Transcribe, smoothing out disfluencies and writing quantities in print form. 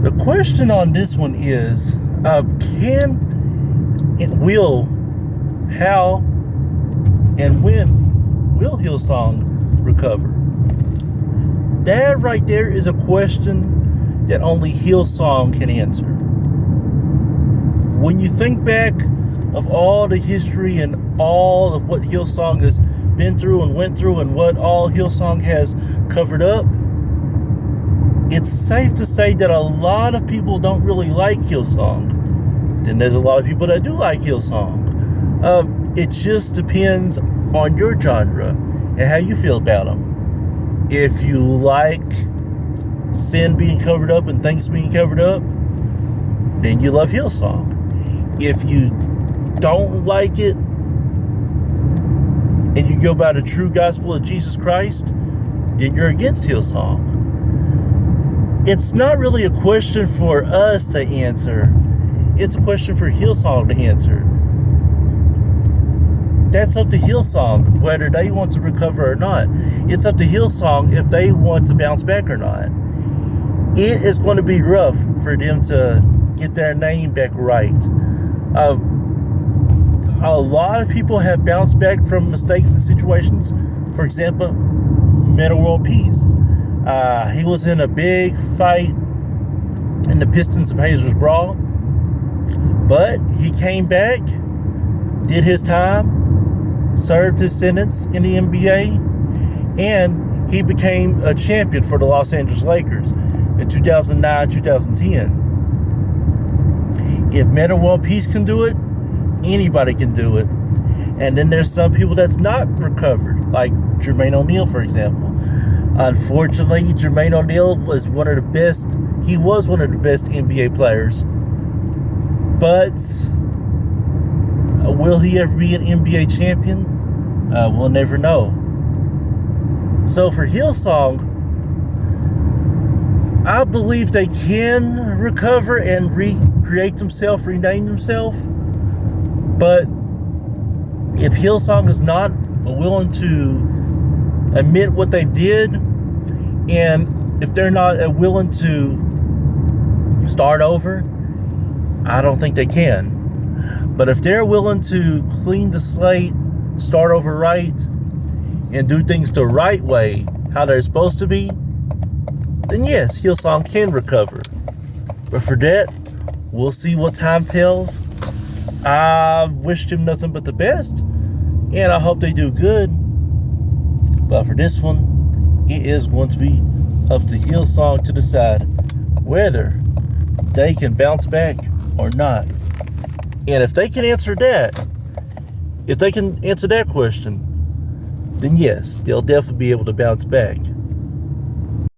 The question on this one is, how and when will Hillsong recover? That right there is a question that only Hillsong can answer. When you think back of all the history and all of what Hillsong has been through and went through and what all Hillsong has covered up, it's safe to say that a lot of people don't really like Hillsong. Then there's a lot of people that do like Hillsong. It just depends on your genre and how you feel about them. If you like sin being covered up and things being covered up, then you love Hillsong. If you don't like it and you go by the true gospel of Jesus Christ, then you're against Hillsong. It's not really a question for us to answer. It's a question for Hillsong to answer. That's up to Hillsong, whether they want to recover or not. It's up to Hillsong if they want to bounce back or not. It is going to be rough for them to get their name back right. A lot of people have bounced back from mistakes and situations. For example, Metta World Peace. He was in a big fight in the Pistons of Hazers Brawl, but he came back, did his time, served his sentence in the NBA, and he became a champion for the Los Angeles Lakers in 2009, 2010. If Metta World Peace can do it, anybody can do it. And then there's some people that's not recovered, like Jermaine O'Neal, for example. Unfortunately, Jermaine O'Neal was one of the best NBA players. But will he ever be an NBA champion? We'll never know. So for Hillsong, I believe they can recover and recreate themselves, rename themselves. But if Hillsong is not willing to admit what they did, and if they're not willing to start over, I don't think they can. But if they're willing to clean the slate, start over right, and do things the right way, how they're supposed to be, then yes, Hillsong can recover. But for that, we'll see what time tells. I wish them nothing but the best, and I hope they do good. But for this one, it is going to be up to Hillsong to decide whether they can bounce back or not. And if they can answer that, question, then yes, they'll definitely be able to bounce back.